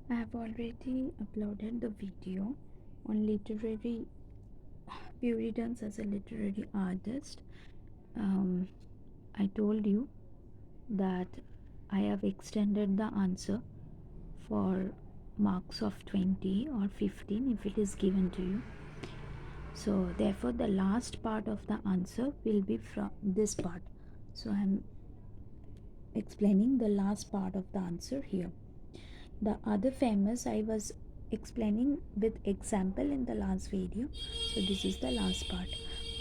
I have already uploaded the video on literary Puritans as a literary artist. Um, I told you that I have extended the answer for marks of 20 or 15 if it is given to you. So, therefore, the last part of the answer will be from this part. So, I am explaining the last part of the answer here. The other famous I was explaining with example in the last video. So this is the last part.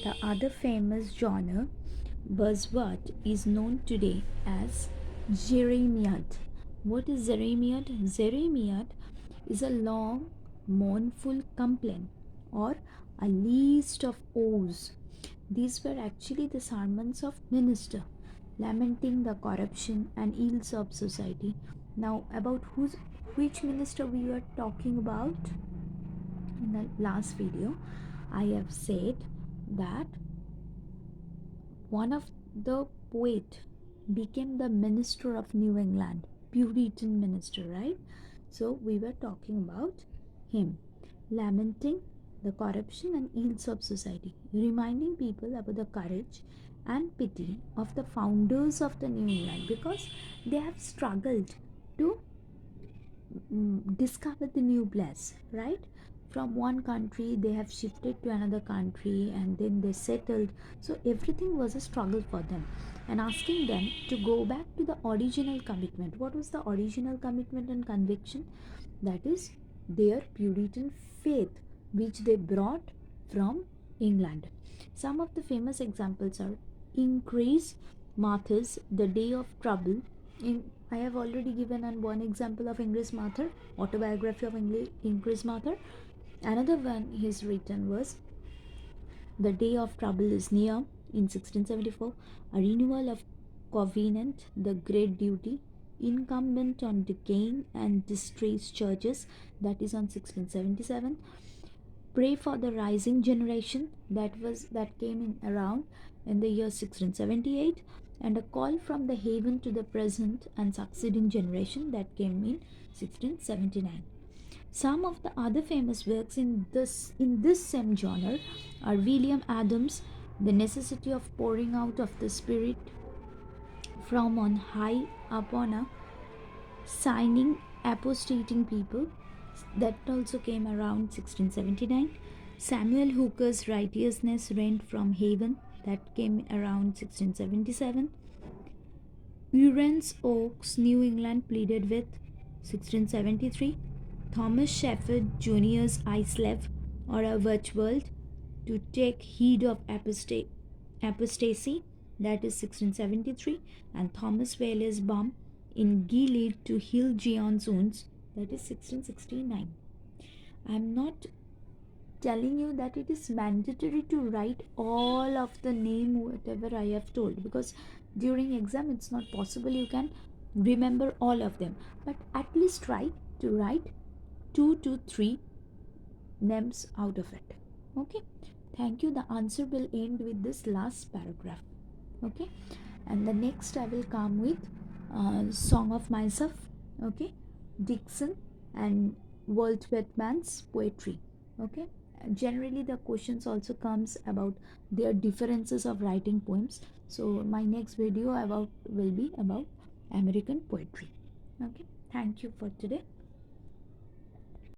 The other famous genre was what is known today as Jeremiad. What is Jeremiad? Jeremiad is a long, mournful complaint or a list of woes. These were actually the sermons of minister lamenting the corruption and ills of society. Now, about which minister we were talking about in the last video, I have said that one of the poet became the minister of New England, Puritan minister, right? So we were talking about him, lamenting the corruption and ills of society, reminding people about the courage and pity of the founders of the New England because they have struggled to discover the new place, right? From one country they have shifted to another country and then they settled. So everything was a struggle for them, and asking them to go back to the original commitment. What was the original commitment and conviction? That is their Puritan faith, which they brought from England. Some of the famous examples are Increase Martha's The Day of Trouble. I have already given one example of Increase Martha, autobiography of Increase Martha. Another one he's written was The Day of Trouble is Near in 1674, a renewal of covenant, the great duty incumbent on decaying and distressed churches, that is on 1677. Pray for the rising generation, that came in around in the year 1678, and a call from the haven to the present and succeeding generation, that came in 1679. Some of the other famous works in this same genre are William Adams' The Necessity of Pouring Out of the Spirit from on high upon a signing apostating people, that also came around 1679. Samuel Hooker's Righteousness Rent from Haven, that came around 1677. Uriens Oaks, New England pleaded with, 1673. Thomas Shepard Jr.'s I Slave or A Witch World, to take heed of apostasy, that is 1673. And Thomas Whaley's Balm in Gilead to heal Gion's wounds, that is 1669. I am not telling you that it is mandatory to write all of the name whatever I have told, because during exam it's not possible you can remember all of them, but at least try to write 2 to 3 names out of it. Okay, thank you. The answer will end with this last paragraph. Okay, and the next I will come with Song of Myself. Okay, Dixon and Walt Whitman's poetry. Okay, generally the questions also comes about their differences of writing poems. So my next video about will be about American poetry. Okay, thank you for today.